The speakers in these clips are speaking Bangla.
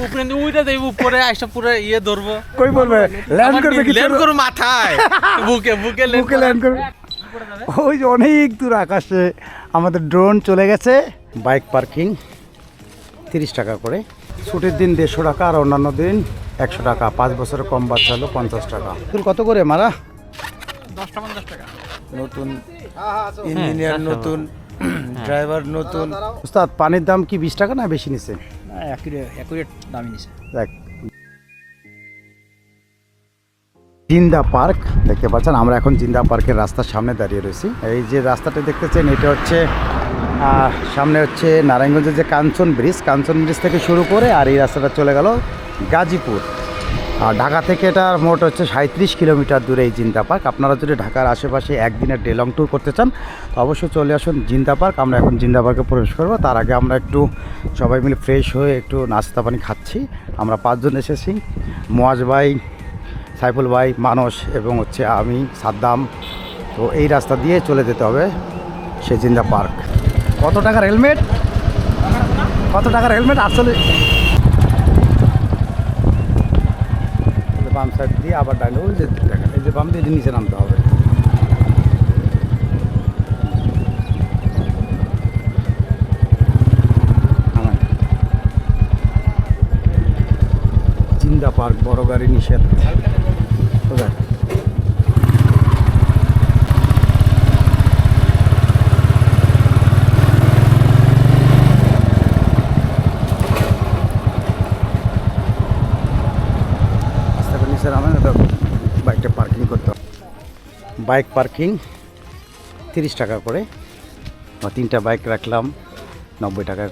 উপরে উইটা দেব উপরে আইসা পুরো ইয়ে ধরবো কই বলবে ল্যান্ড করবে কি ল্যান্ড করো মাথায় বুকে বুকে বুকে ল্যান্ড করবে ওই যে অনেক দূর আকাশে আমাদের ড্রোন চলে গেছে। বাইক পার্কিং 30 টাকা করে, ছুটির দিন 150 টাকা আর অন্যান্য দিন 100 টাকা। 5 বছরের কম বাচ্চা হলো 50 টাকা। তুই কত করে মারা? 10টা 50 টাকা। নতুন ইঞ্জিনিয়ার নতুন, ড্রাইভার নতুন। উস্তাদ পানির দাম কি 20 টাকা না বেশি নিছে? অ্যাকুরেট দামই নিছে। দেখ জিন্দা পার্ক দেখতে পাচ্ছেন, আমরা এখন জিন্দা পার্কের রাস্তার সামনে দাঁড়িয়ে রয়েছি। এই যে রাস্তাটা দেখতেছেন এটা হচ্ছে সামনে হচ্ছে নারায়ণগঞ্জের যে কাঞ্চন ব্রিজ থেকে শুরু করে আর এই রাস্তাটা চলে গেল গাজীপুর। আর ঢাকা থেকে এটা মোট হচ্ছে 37 কিলোমিটার দূরে এই জিন্দা পার্ক। আপনারা যদি ঢাকার আশেপাশে একদিনের ডে লং ট্যুর করতে চান তো অবশ্যই চলে আসুন জিন্দা পার্ক। আমরা এখন জিন্দা পার্কে প্রবেশ করবো, তার আগে আমরা একটু সবাই মিলে ফ্রেশ হয়ে একটু নাস্তা পানি খাচ্ছি। আমরা 5 জন এসেছি, মুয়াজ ভাই, সাইফুল ভাই, মানস এবং হচ্ছে আমি সাদ্দাম। তো এই রাস্তা দিয়ে চলে যেতে হবে সে জিন্দা পার্ক। কত টাকার হেলমেট? কত টাকার হেলমেট? আসলে বাম সাইড দিয়ে আবার ডাইনে ওই যে দেখেন, এই যে বাম দিয়ে নিচে নামতে হবে। জিন্দা পার্ক, বড় গাড়ি নিষেধ। বাইকটা পার্কিং করতে হবে। বাইক পার্কিং 30 টাকা করে, 3টা বাইক রাখলাম 90 টাকা।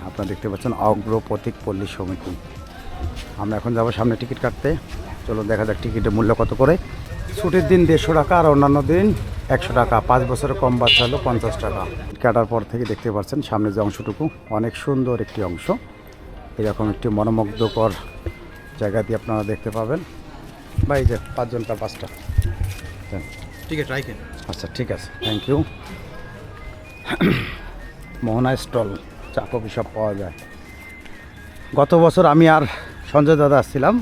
আপনারা দেখতে পাচ্ছেন অগ্রপথিক পল্লী সমিতি। আমরা এখন যাবো সামনে টিকিট কাটতে। চলো দেখা যাক টিকিটের মূল্য কত করে। ছুটির দিন 150 টাকা আর অন্যান্য দিন 100 টাকা। 5 বছরের কম বাচ্চা হলো 50 টাকা। কাটার পর থেকে দেখতে পাচ্ছেন সামনে যে অংশটুকু অনেক সুন্দর একটি অংশ। এরকম একটি মনোমুগ্ধকর জায়গা দিয়ে আপনারা দেখতে পাবেন। ভাই যে 5 জনকার 5টা টিকিট রাখেন। আচ্ছা ঠিক আছে, থ্যাংক ইউ। মোহনা স্টল, চা কফি সব পাওয়া যায়। গত বছর আমি আর সঞ্জয় দাদা আসছিলাম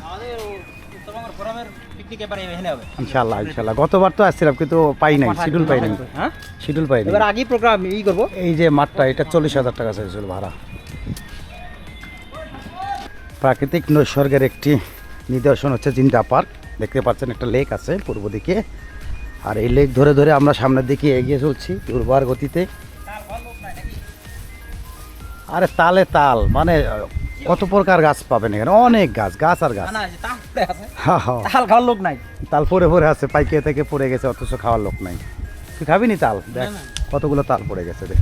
ইনশাল্লাহ ইনশাল্লাহ। গতবার তো আসছিলাম কিন্তু পাই নাই, শিডিউল পাই নাই, শিডিউল পাই নাই। এবার আগেই প্রোগ্রাম ই করবো। এই যে মাঠটা এটা 40,000 টাকা চাইছিল ভাড়া। প্রাকৃতিক নৈসর্গের একটি নিদর্শন হচ্ছে জিন্দা পার্ক। দেখতে পাচ্ছেন একটা লেক আছে পূর্ব দিকে, আর এই লেক ধরে ধরে আমরা সামনের দিকে এগিয়ে চলছি দুর্বার গতিতে। আরে তালে তাল, মানে কত প্রকার গাছ পাবেন এখানে, অনেক গাছ, গাছ আর গাছ। তাল খাওয়ার লোক নাই, তাল পরে পরে আছে, পাইকে থেকে পড়ে গেছে, অথচ খাওয়ার লোক নাই। তুই খাবি নি তাল? দেখ কতগুলো তাল পড়ে গেছে, দেখ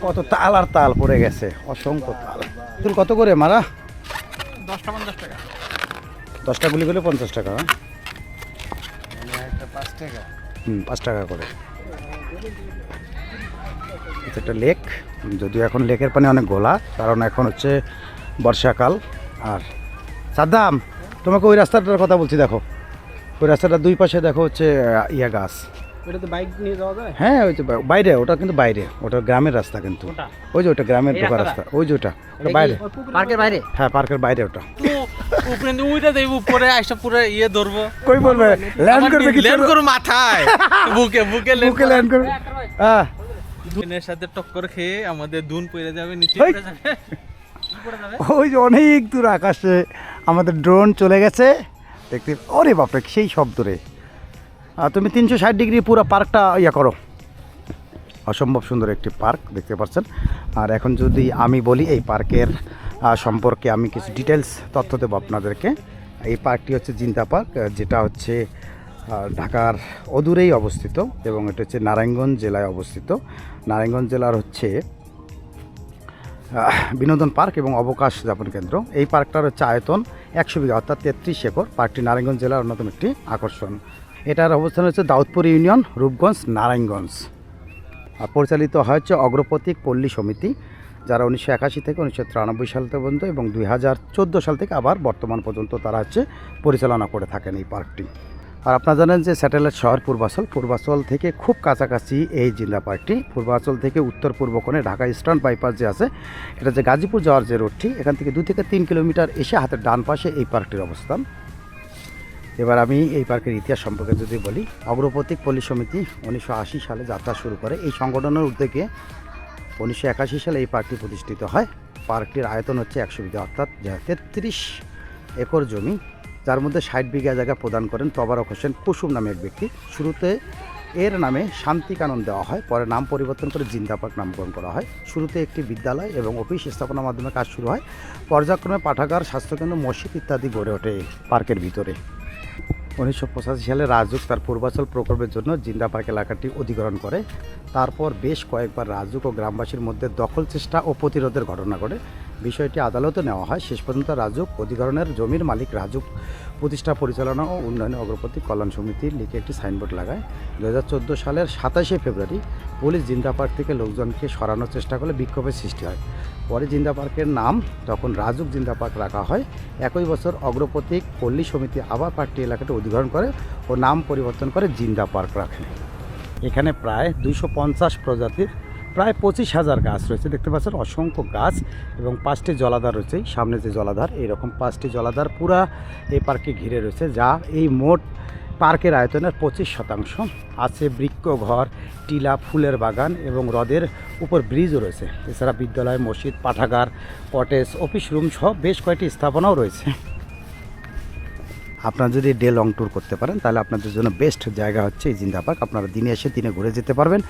কত তাল আর তাল পড়ে গেছে, অসংখ্য তাল। তুই কত করে মারা? 10টা 50 টাকা। 10টা গুলি করলে 50 টাকা। 5 টাকা। 5 টাকা করে। এটা একটা লেক, যদিও এখন লেকের পানি অনেক গোলা, কারণ এখন হচ্ছে বর্ষাকাল। আর সাদ্দাম, তোমাকে ওই রাস্তাটার কথা বলছি, দেখো ওই রাস্তাটার দুই পাশে দেখো হচ্ছে ইয়া গাছ। ওটা তো বাইক নিয়ে যাওয়া যায়। হ্যাঁ ওই তো বাইরে, ওটা কিন্তু বাইরে, ওটা গ্রামের রাস্তা কিন্তু। ওই যে ওটা গ্রামের ঢোকা রাস্তা, ওই যে ওটা বাইরে, পার্কের বাইরে। হ্যাঁ পার্কের বাইরে ওটা। উপরে উইটা দেব উপরে আইসা পুরো ইয়ে ধরবো। কই বলবে ল্যান্ড করবে কি? ল্যান্ড করো মাথায় বুকে বুকে বুকে ল্যান্ড করবে। হ্যাঁ দুনের সাথে টক্কর খেয়ে আমাদের দুন পড়ে যাবে, নিচে পড়ে যাবে। ওই যে অনেক দূর আকাশে আমাদের ড্রোন চলে গেছে দেখতে। ওরে বাপরে সেই শব্দ রে। তুমি 360 ডিগ্রি পুরো পার্কটা ইয়া করো, অসম্ভব সুন্দর একটি পার্ক দেখতে পাচ্ছেন। আর এখন যদি আমি বলি এই পার্কের সম্পর্কে, আমি কিছু ডিটেলস তথ্য দেবো আপনাদেরকে। এই পার্কটি হচ্ছে জিন্দা পার্ক, যেটা হচ্ছে ঢাকার অদূরেই অবস্থিত এবং এটা হচ্ছে নারায়ণগঞ্জ জেলায় অবস্থিত। নারায়ণগঞ্জ জেলার হচ্ছে বিনোদন পার্ক এবং অবকাশ যাপন কেন্দ্র। এই পার্কটার হচ্ছে আয়তন 100 বিঘা অর্থাৎ 33 একর। পার্কটি নারায়ণগঞ্জ জেলার অন্যতম একটি আকর্ষণ। এটার অবস্থান হচ্ছে দাউদপুর ইউনিয়ন, রূপগঞ্জ, নারায়ণগঞ্জ। আর পরিচালিত হয় হচ্ছে অগ্রপথিক পল্লী সমিতি, যারা 1981 থেকে 1993 সাল পর্যন্ত এবং 2014 সাল থেকে আবার বর্তমান পর্যন্ত তারা হচ্ছে পরিচালনা করে থাকেন এই পার্কটি। আর আপনারা জানেন যে স্যাটেলাইট শহর পূর্বাচল থেকে খুব কাছাকাছি এই জিন্দা পার্কটি। পূর্বাচল থেকে উত্তর পূর্ব কোণে ঢাকা ইস্টার্ন বাইপাস যে আছে, এটা যে গাজীপুর যাওয়ার যে রোডটি, এখান থেকে 2 থেকে 3 কিলোমিটার এসে হাতের ডান পাশে এই পার্কটির অবস্থান। এবার আমি এই পার্কের ইতিহাস সম্পর্কে যদি বলি, অগ্রপথিক পল্লী সমিতি 1980 সালে যাত্রা শুরু করে। এই সংগঠনের উদ্যোগে 1981 সালে এই পার্কটি প্রতিষ্ঠিত হয়। পার্কটির আয়তন হচ্ছে 100 বিঘা, অর্থাৎ 33 একর জমি, যার মধ্যে 60 বিঘা জায়গা প্রদান করেন তবারক হোসেন কুসুম নামে এক ব্যক্তি। শুরুতে এর নামে শান্তিকানন দেওয়া হয়, পরে নাম পরিবর্তন করে জিন্দা পার্ক নামকরণ করা হয়। শুরুতে একটি বিদ্যালয় এবং অফিস স্থাপনার মাধ্যমে কাজ শুরু হয়। পর্যায়ক্রমে পাঠাগার, স্বাস্থ্যকেন্দ্র, মসজিদ ইত্যাদি গড়ে ওঠে পার্কের ভিতরে। 1985 সালে রাজউক তার পূর্বাচল প্রকল্পের জন্য জিন্দা পার্ক এলাকাটি অধিগ্রহণ করে। তারপর বেশ কয়েকবার রাজউক ও গ্রামবাসীর মধ্যে দখল চেষ্টা ও প্রতিরোধের ঘটনা ঘটে। বিষয়টি আদালতে নেওয়া হয়। শেষ পর্যন্ত রাজউক অধিগ্রহণের জমির মালিক রাজউক প্রতিষ্ঠা, পরিচালনা ও উন্নয়নে অগ্রগতি কল্যাণ সমিতি লিখে একটি সাইনবোর্ড লাগায়। 2014 সালের 27শে ফেব্রুয়ারি পুলিশ জিন্দা পার্ক থেকে লোকজনকে সরানোর চেষ্টা করলে বিক্ষোভের সৃষ্টি হয়। পরে জিন্দা পার্কের নাম তখন রাজউক জিন্দা পার্ক রাখা হয়। একই বছর অগ্রপথিক পল্লী সমিতি আবার পার্কটি এলাকাটি অধিগ্রহণ করে ও নাম পরিবর্তন করে জিন্দা পার্ক রাখেন। এখানে প্রায় 250 প্রজাতির প্রায় 25,000 গাছ রয়েছে, দেখতে পাচ্ছেন অসংখ্য গাছ, এবং 5টি জলাধার রয়েছে। সামনে যে জলাধার, এইরকম 5টি জলাধার পুরা এই পার্ককে ঘিরে রয়েছে, যা এই মোট পার্কের আয়তনের 25%। আছে বৃক্ষঘর, টিলা, ফুলের বাগান এবং হ্রদের উপর ব্রিজও রয়েছে। এছাড়া বিদ্যালয়, মসজিদ, পাঠাগার, কটেজ, অফিস রুম সহ বেশ কয়েকটি স্থাপনাও রয়েছে। আপনারা যদি ডে লং ট্যুর করতে পারেন তাহলে আপনাদের জন্য বেস্ট জায়গা হচ্ছে এই জিন্দা পার্ক। আপনারা দিনে এসে দিনে ঘুরে যেতে পারবেন।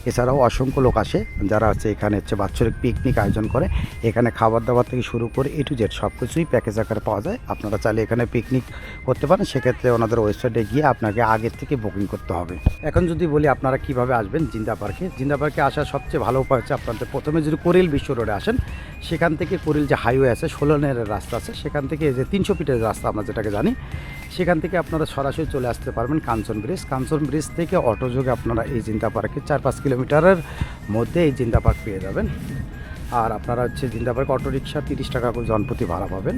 এছাড়াও অসংখ্য লোক আসে যারা এখানে বাৎসরিক পিকনিক আয়োজন করে। এখানে খাবার দাবার থেকে শুরু করে A to Z সব কিছুই প্যাকেজ আকারে পাওয়া যায়। আপনারা চাইলে এখানে পিকনিক করতে পারেন। সেক্ষেত্রে ওনাদের ওয়েবসাইটে গিয়ে আপনাকে আগের থেকে বুকিং করতে হবে। এখন যদি বলি আপনারা কিভাবে আসবেন জিন্দা পার্কে, জিন্দা পার্কে আসার সবচেয়ে ভালো উপায় হচ্ছে আপনাদের প্রথমে যদি কুড়িল বিশ্ব রোডে আসেন, সেখান থেকে কুড়িল যে হাইওয়ে আছে, 16 লেনের রাস্তা আছে, সেখান থেকে যে 300 ফিটের রাস্তা আমরা যেটাকে জানি, সেখান থেকে আপনারা সরাসরি চলে আসতে পারবেন কাঞ্চন ব্রিজ। কাঞ্চন ব্রিজ থেকে অটোযোগে আপনারা এই জিন্দা পার্কে 4-5 কিলোমিটারের মধ্যে এই জিন্দা পার্ক পেয়ে যাবেন। আর আপনারা জিন্দা পার্ক অটোরিকশা 30 টাকা করে জনপ্রতি ভাড়া পাবেন,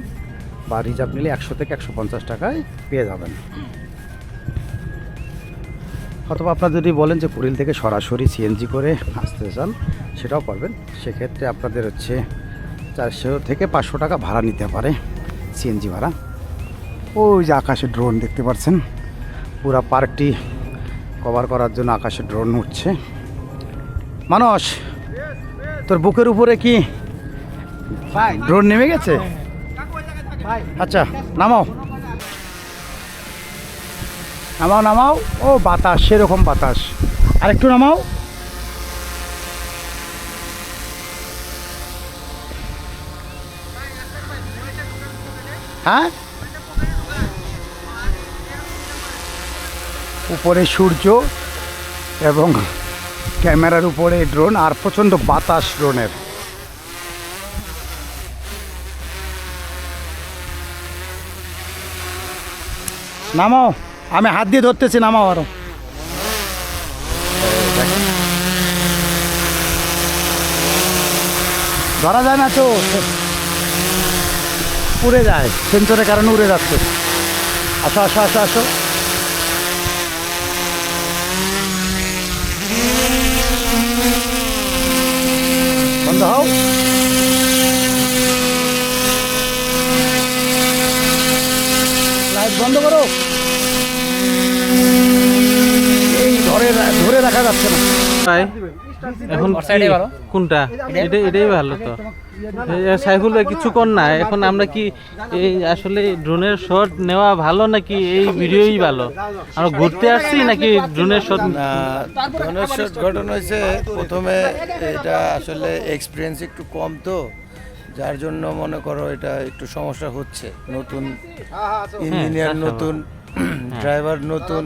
বা রিজার্ভ নিলে 100 থেকে 150 টাকায় পেয়ে যাবেন। অথবা আপনারা যদি বলেন যে কুড়িল থেকে সরাসরি CNG করে আসতে চান, সেটাও পারবেন। সেক্ষেত্রে আপনাদের 400 থেকে 500 টাকা ভাড়া নিতে পারে, CNG ভাড়া। ওই যে আকাশে ড্রোন দেখতে পাচ্ছেন, পুরা পার্কটি কভার করার জন্য আকাশে ড্রোন উঠছে। মানুষ, তোর বুকের উপরে কি ড্রোন নেমে গেছে? আচ্ছা, নামাও নামাও নামাও। ও বাতাস, সেরকম বাতাস। আর একটু নামাও। হ্যাঁ, উপরে সূর্য এবং ক্যামেরার উপরে ড্রোন, আর প্রচণ্ড বাতাস ড্রোনের। নামাও, আমি হাত দিয়ে ধরতেছি, নামাও আরো। ধরা যায় না তো, উড়ে যায়, সেন্সরের কারণে উড়ে যাচ্ছে। আসো আসো আসো আসো। বন্ধ হও। লাইট বন্ধ করো। এই ধরে রাখা যাচ্ছে না। এখন কোনটা? এটাই ভালো তো। সাইফুল ভাই কিছু কর না। এখন আমরা কি এই আসলে ড্রোনের শট নেওয়া ভালো নাকি এই ভিডিওই ভালো? আমরা ঘুরতে আসছি নাকি ড্রোনের শট? ড্রোনের শট ঘটনা হয়েছে, প্রথমে এটা আসলে এক্সপিরিয়েন্স একটু কম, তো যার জন্য মনে করো এটা একটু সমস্যা হচ্ছে। নতুন ইঞ্জিনিয়ার, নতুন ড্রাইভার, নতুন,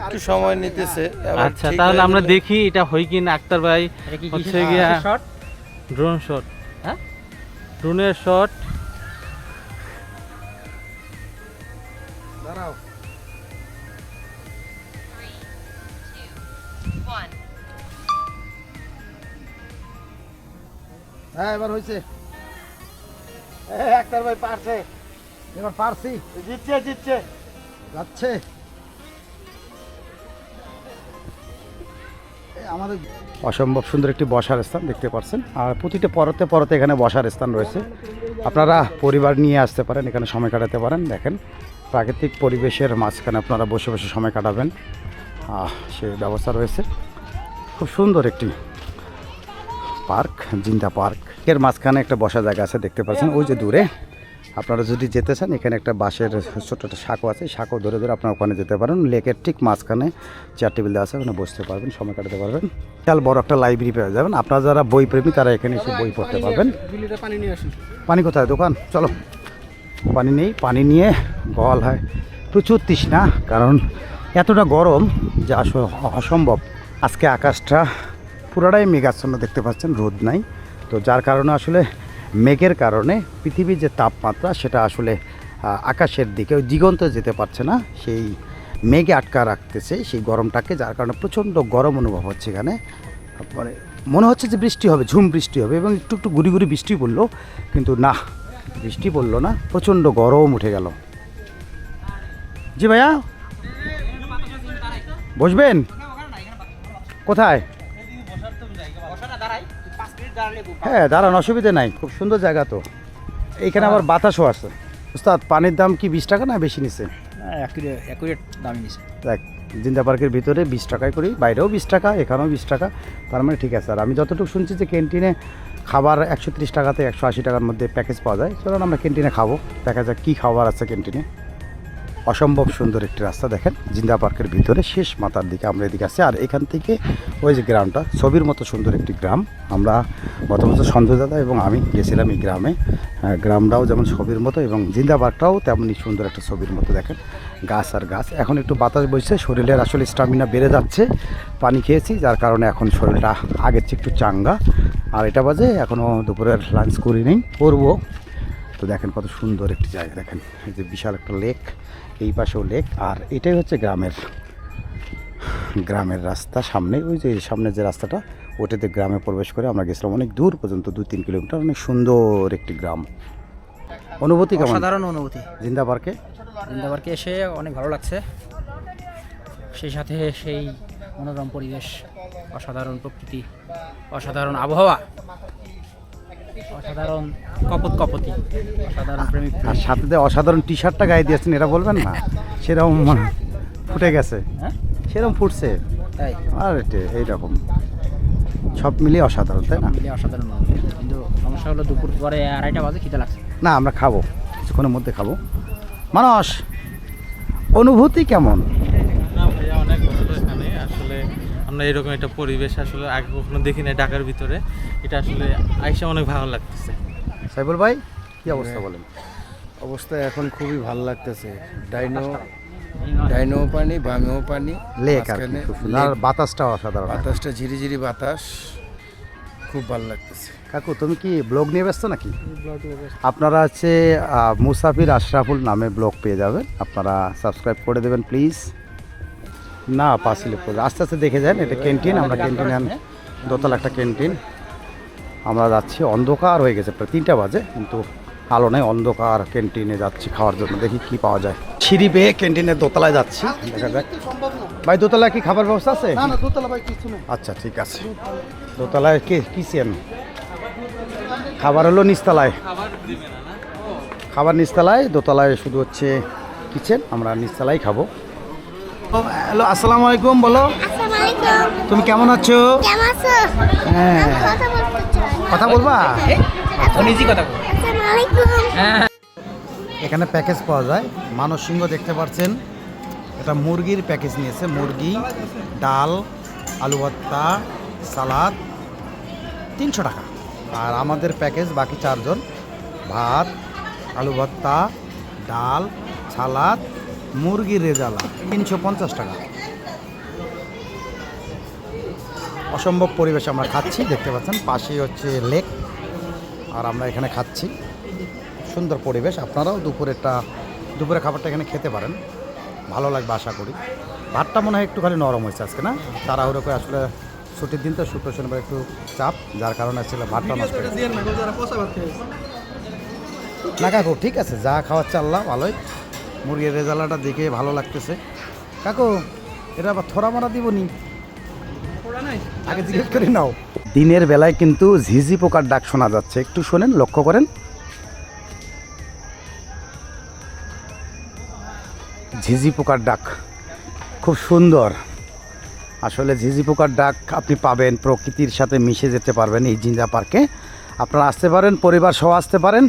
একটু সময় নিতেছে। আচ্ছা, তাহলে আমরা দেখি এটা হয় কি না। আক্তার ভাই হচ্ছে গিয়া ড্রোন শট, হ্যাঁ ড্রোনের শট। দাঁড়াও। হ্যাঁ, এবার হয়েছে। আক্তার ভাই পারছে, এবার পারছি। জিতছে যাচ্ছে। অসম্ভব সুন্দর একটি বসার স্থান দেখতে পাচ্ছেন, আর প্রতিটা পরতে পরতে এখানে বসার স্থান রয়েছে। আপনারা পরিবার নিয়ে আসতে পারেন, এখানে সময় কাটাতে পারেন। দেখেন প্রাকৃতিক পরিবেশের মাঝখানে আপনারা বসে বসে সময় কাটাবেন, সেই ব্যবস্থা রয়েছে। খুব সুন্দর একটি পার্ক, জিন্দা পার্ক। এর মাঝখানে একটা বসার জায়গা আছে দেখতে পাচ্ছেন, ওই যে দূরে। আপনারা যদি যেতে চান, এখানে একটা বাঁশের ছোট্ট একটা সাঁকো আছে, সাঁকো ধরে ধরে আপনারা ওখানে যেতে পারেন। লেকের ঠিক মাঝখানে চেয়ার টেবিল দেওয়া আছে, ওখানে বসতে পারবেন, সময় কাটাতে পারবেন। বিশাল বড় একটা লাইব্রেরি পেয়ে যাবেন। আপনারা যারা বই প্রেমী তারা এখানে এসে বই পড়তে পারবেন। পানি কোথায় দোকান? চলো, পানি নেই, পানি নিয়ে গল হয় প্রচুর তৃষ্ণা, কারণ এতটা গরম যে আসলে অসম্ভব। আজকে আকাশটা পুরোটাই মেঘাচ্ছন্ন দেখতে পাচ্ছেন, রোদ নাই। তো যার কারণে আসলে মেঘের কারণে পৃথিবীর যে তাপমাত্রা সেটা আসলে আকাশের দিকে দিগন্তে যেতে পারছে না, সেই মেঘে আটকা রাখতেছে সেই গরমটাকে, যার কারণে প্রচণ্ড গরম অনুভব হচ্ছে এখানে। মানে মনে হচ্ছে যে বৃষ্টি হবে, ঝুম বৃষ্টি হবে, এবং একটু একটু গুড়ি গুড়ি বৃষ্টি পড়লো, কিন্তু না, বৃষ্টি পড়লো না, প্রচণ্ড গরম উঠে গেল। জি ভাইয়া, বসবেন কোথায়? হ্যাঁ দাঁড়ান, অসুবিধা নাই, খুব সুন্দর জায়গা তো। এইখানে আবার বাতাসও আছে। উস্তাদ, পানির দাম কি 20 টাকা না বেশি নিছে? অ্যাকুরেট দামই নিছে। দেখ, জিন্দা পার্কের ভিতরে 20 টাকায় করি, বাইরেও 20 টাকা, এখানেও 20 টাকা, তার মানে ঠিক আছে। আর আমি যতটুকু শুনছি যে ক্যান্টিনে খাবার 130 টাকাতে 180 টাকার মধ্যে প্যাকেজ পাওয়া যায়। চলুন আমরা ক্যান্টিনে খাবো, দেখা যাক কী খাবার আছে ক্যান্টিনে। অসম্ভব সুন্দর একটি রাস্তা দেখেন, জিন্দা পার্কের ভিতরে শেষ মাথার দিকে আমরা এদিকে আছি। আর এখান থেকে ওই যে গ্রামটা, ছবির মতো সুন্দর একটি গ্রাম। আমরা গত বছর সঞ্জয় দাদা এবং আমি গেছিলাম এই গ্রামে। গ্রামটাও যেমন ছবির মতো এবং জিন্দা পার্কটাও তেমনই সুন্দর একটা ছবির মতো। দেখেন গাছ আর গাছ, এখন একটু বাতাস বইছে, শরীরের আসলে স্টামিনা বেড়ে যাচ্ছে, পানি খেয়েছি, যার কারণে এখন শরীরটা আগের চেয়ে একটু চাঙ্গা। আর এটা বাজে এখনও দুপুরের লাঞ্চ করি নেই, করবো। তো দেখেন কত সুন্দর একটি জায়গা, দেখেন এই যে বিশাল একটা লেক, এই পাশেও লেক। আর এটাই হচ্ছে গ্রামের রাস্তা। সামনে ওই যে সামনে যে রাস্তাটা, ওটাতে গ্রামে প্রবেশ করে আমরা গেছিলাম অনেক দূর পর্যন্ত, 2-3 কিলোমিটার। অনেক সুন্দর একটি গ্রাম। অনুভূতি কেমন? সাধারণ অনুভূতি। জিন্দা পার্কে এসে অনেক ভালো লাগছে, সেই সাথে সেই মনোরম পরিবেশ, অসাধারণ প্রকৃতি, অসাধারণ আবহাওয়া, অসাধারণ কপতি, অসাধারণ প্রেমিক। আর সাথে অসাধারণ টি শার্টটা গায়ে দিয়েছেন, এটা বলবেন না? সেরকম ফুটে গেছে, সেরকম ফুটছে, তাই আর এইরকম সব মিলিয়ে অসাধারণ, তাই না? মিলিয়ে অসাধারণ, কিন্তু সমস্যা হলো দুপুর পরে 2:30 বাজে খিদে লাগছে। না, আমরা খাবো, কিছুক্ষণের মধ্যে খাবো। মানুষ, অনুভূতি কেমন? না ভাইয়া, অনেক ভালো এখানে। আসলে আমরা এরকম একটা পরিবেশ আসলে আগে কখনো দেখি না ঢাকার ভিতরে, এটা আসলে আইসা অনেক ভালো লাগতেছে। সাইবুল ভাই, কি অবস্থা বলেন? অবস্থা এখন খুবই ভালো লাগতেছে। ডাইনো পানি, বামেও পানি, লেক আর কি, মাঝখানে খুব সুন্দর। আর বাতাসটা অসাধারণ। বাতাসটা ঝিরিঝিরি বাতাস, খুব ভালো লাগতেছে। কাকু, তুমি কি ব্লগ নিয়ে ব্যস্ত নাকি? আপনারা হচ্ছে মুসাফির আশরাফুল নামে ব্লগ পেয়ে যাবেন, আপনারা সাবস্ক্রাইব করে দেবেন প্লিজ। না, পাঁচিলে আস্তে আস্তে দেখে যান। এটা ক্যান্টিন, আমরা ক্যান্টিনে, দোতলা একটা ক্যান্টিন। আমরা যাচ্ছি, অন্ধকার হয়ে গেছে, প্রায় 3টা বাজে, কিন্তু আলো নেই, অন্ধকার। ক্যান্টিনে যাচ্ছি খাওয়ার জন্য, দেখি কি পাওয়া যায়। সিঁড়ি বেয়ে ক্যান্টিনের দোতলায় যাচ্ছি, দেখা যাক। ভাই, দোতলায় কি খাবার ব্যবস্থা আছে? না, দোতলা ভাই কিছু নেই। আচ্ছা, ঠিক আছে। দোতলায় কিচেন, খাবার হলো নিচতলায়। খাবার নিচতলায়, দোতলায় শুধু হচ্ছে কিচেন, আমরা নিচতলায় খাবো। হ্যালো, আসসালামু আলাইকুম। বলো, তুমি কেমন আছো? হ্যাঁ, কথা বলবা? নিজেই কথা বল। এখানে প্যাকেজ পাওয়া যায়। মানস সিংহ দেখতে পাচ্ছেন, এটা মুরগির প্যাকেজ নিয়েছে। মুরগি, ডাল, আলু ভর্তা, সালাদ, 300 টাকা। আর আমাদের প্যাকেজ বাকি 4 জন, ভাত, আলু ভর্তা, ডাল, সালাদ, মুরগির রেজালা, 350 টাকা। অসম্ভব পরিবেশ আমরা খাচ্ছি, দেখতে পাচ্ছেন পাশেই হচ্ছে লেক, আর আমরা এখানে খাচ্ছি। সুন্দর পরিবেশ। আপনারাও দুপুরে খাবারটা এখানে খেতে পারেন, ভালো লাগবে আশা করি। ভাতটা মনে হয় একটুখানি নরম হয়েছে আজকে, না? তাড়াহুড়ো করে, আসলে ছুটির দিন তো, শুক্র শনিবার একটু চাপ, যার কারণে আসলে ভাতটা নষ্ট হয়ে গেছে। না কাকু, ঠিক আছে, যা খাওয়াচ্ছে আল্লাহ ভালোই। মুরগির রেজালাটা দেখে ভালো লাগতেছে। কাকু, এটা আবার থোড়া মারা দিব নি? আগে জিজ্ঞেস করে নাও। দিনের বেলায় কিন্তু ঝিঝি পোকার ডাক শোনা যাচ্ছে, একটু শোনেন, লক্ষ্য করেন। ঝিঝি পোকার ডাক খুব সুন্দর। আসলে ঝিঝি পোকার ডাক আপনি পাবেন, প্রকৃতির সাথে মিশে যেতে পারবেন এই জিন্দা পার্কে। আপনারা আসতে পারেন, পরিবার সহ আসতে পারেন।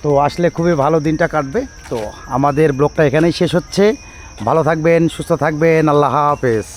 তো আসলে খুবই ভালো দিনটা কাটবে। তো আমাদের ব্লগটা এখানেই শেষ হচ্ছে। ভালো থাকবেন, সুস্থ থাকবেন, আল্লাহ হাফেজ।